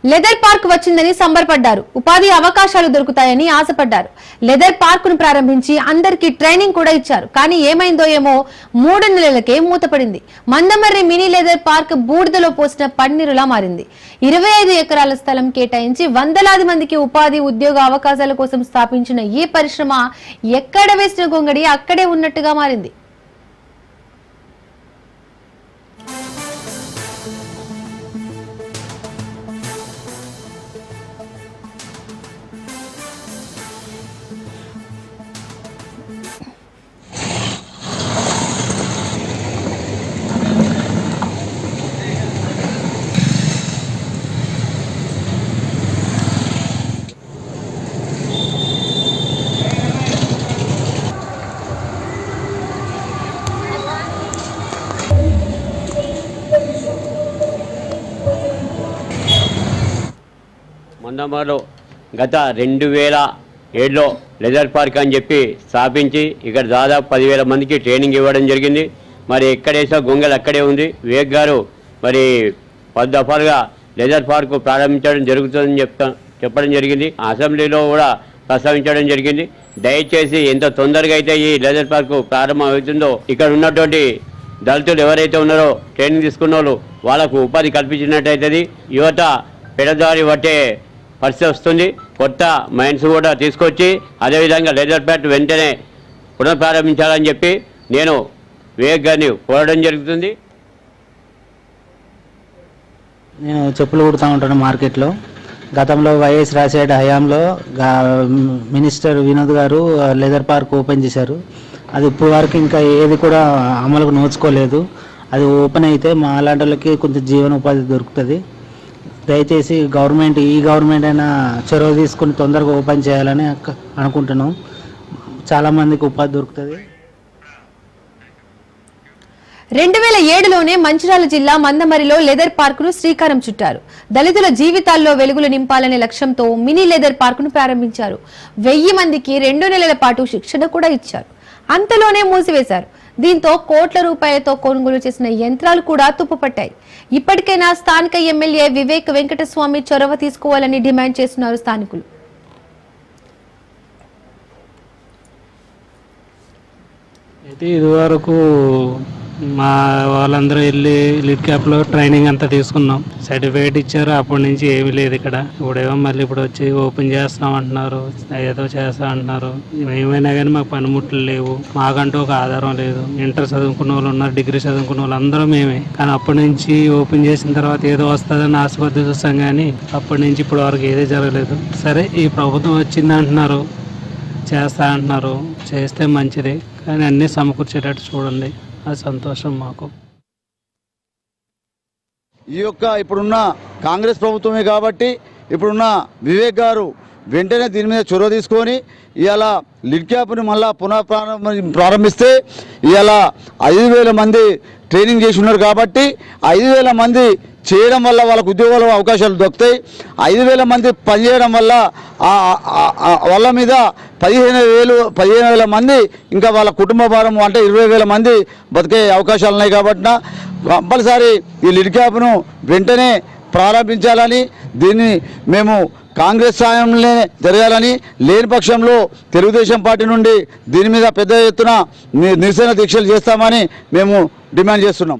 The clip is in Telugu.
లెదర్ పార్క్ వచ్చిందని సంబరపడ్డారు. ఉపాధి అవకాశాలు దొరుకుతాయని ఆశపడ్డారు. లెదర్ పార్క్ ను ప్రారంభించి అందరికీ ట్రైనింగ్ కూడా ఇచ్చారు. కానీ ఏమైందో ఏమో 3 నెలలకే మూతపడింది. మందమర్రి మినీ లెదర్ పార్క్ బూడిదలో పోసిన పన్నీరులా మారింది. 25 ఎకరాల స్థలం కేటాయించి వందలాది మందికి ఉపాధి ఉద్యోగ అవకాశాల కోసం స్థాపించిన ఈ పరిశ్రమ ఎక్కడ వేసిన గొంగడి అక్కడే ఉన్నట్టుగా మారింది. మందమర్రిలో గత 2007లో లెదర్ పార్క్ అని చెప్పి స్థాపించి ఇక్కడ దాదాపు 10,000 మందికి ట్రైనింగ్ ఇవ్వడం జరిగింది. మరి ఎక్కడేసో గొంగలు అక్కడే ఉంది. వివేక్ గారు మరి 10 దఫాలుగా లెదర్ పార్క్ ప్రారంభించడం జరుగుతుందని చెప్పడం జరిగింది. అసెంబ్లీలో కూడా ప్రస్తావించడం జరిగింది. దయచేసి ఎంత తొందరగా అయితే ఈ లెదర్ పార్క్ ప్రారంభం అవుతుందో ఇక్కడ ఉన్నటువంటి దళితులు ఎవరైతే ఉన్నారో ట్రైనింగ్ తీసుకున్న వాళ్ళు వాళ్ళకు ఉపాధి కల్పించినట్టయితుంది. యువత పెడదారి పట్టే పరిస్థితి వస్తుంది. కొత్త మైండ్స్ కూడా తీసుకొచ్చి అదేవిధంగా లెదర్ ప్యాట్ వెంటనే పునఃప్రారంభించాలని చెప్పి నేను వివేక్ గారిని కోరడం జరుగుతుంది. నేను చెప్పులు కుడుతూ ఉంటాను మార్కెట్లో. గతంలో వైఎస్ రాజశేఖర హయాంలో మినిస్టర్ వినోద్ గారు లెదర్ పార్క్ ఓపెన్ చేశారు. అది ఇప్పుడు వరకు ఇంకా ఏది కూడా అమలుకు నోచుకోలేదు. అది ఓపెన్ అయితే మా అలాంటి వాళ్ళకి కొంచెం జీవనోపాధి దొరుకుతుంది. దయచేసి ఈ గవర్నమెంట్ అయినా చొరవ తీసుకుని తొందరగా ఓపెన్ చేయాలని అనుకుంటున్నాం. చాలామందికి ఉపాధి దొరుకుతుంది. 2007లోనే మంచిర్యాల జిల్లా మందమర్రిలో లెదర్ పార్క్ ను శ్రీకారం చుట్టారు. దళితుల జీవితాల్లో వెలుగులు నింపాలనే లక్ష్యంతో మినీ లెదర్ పార్క్ ను ప్రారంభించారు. 1000 మందికి 2 నెలల పాటు శిక్షణ కూడా ఇచ్చారు. అంతలోనే మూసివేశారు. దీంతో కోట్ల రూపాయలతో కొనుగోలు చేసిన యంత్రాలు కూడా తుప్పుపట్టాయి. ఇప్పటికైనా స్థానిక ఎమ్మెల్యే వివేక్ వెంకటస్వామి చొరవ తీసుకోవాలని డిమాండ్ చేస్తున్నారు స్థానికులు. అయితే ఇదివరకు మా వాళ్ళందరూ వెళ్ళి లిడ్ క్యాప్లో ట్రైనింగ్ అంతా తీసుకున్నాం. సర్టిఫికేట్ ఇచ్చారు. అప్పటి నుంచి ఏమీ లేదు ఇక్కడ. ఇప్పుడేమో మళ్ళీ ఇప్పుడు వచ్చి ఓపెన్ చేస్తాం అంటున్నారు, ఏదో చేస్తా అంటున్నారు. ఏమైనా కానీ మాకు పనిముట్లు లేవు, మాకంటూ ఒక ఆధారం లేదు. ఇంటర్ చదువుకున్న వాళ్ళు ఉన్నారు, డిగ్రీ చదువుకున్న వాళ్ళు అందరూ మేమే. కానీ అప్పటి నుంచి ఓపెన్ చేసిన తర్వాత ఏదో వస్తుందని ఆశపద్ధతి చూస్తాం, కానీ అప్పటి నుంచి ఇప్పటి వరకు ఏదే జరగలేదు. సరే, ఈ ప్రభుత్వం వచ్చింది అంటున్నారు, చేస్తా అంటున్నారు, చేస్తే మంచిది. కానీ అన్నీ సమకూర్చేటట్టు చూడండి, అది సంతోషం మాకు. ఈ యొక్క ఇప్పుడున్న కాంగ్రెస్ ప్రభుత్వమే కాబట్టి ఇప్పుడున్న వివేక్ గారు వెంటనే దీని మీద చొరవ తీసుకొని ఇవాళ లిడ్ క్యాప్ని మళ్ళా ప్రారంభిస్తే ఇవాళ 5,000 మంది ట్రైనింగ్ చేసి ఉన్నారు కాబట్టి 5,000 మంది చేయడం వల్ల వాళ్ళకు ఉద్యోగాల అవకాశాలు దొరుకుతాయి. 5,000 మంది పనిచేయడం వల్ల వాళ్ళ మీద 15,000 మంది ఇంకా వాళ్ళ కుటుంబ భారం అంటే 20,000 మంది బతికే అవకాశాలు ఉన్నాయి. కాబట్టి కంపల్సరీ ఈ లిడ్ క్యాప్ను వెంటనే ప్రారంభించాలని, దీన్ని మేము కాంగ్రెస్ సాయంలోనే జరగాలని, లేని పక్షంలో తెలుగుదేశం పార్టీ నుండి దీని మీద పెద్ద ఎత్తున నిరసన దీక్షలు చేస్తామని మేము డిమాండ్ చేస్తున్నాం.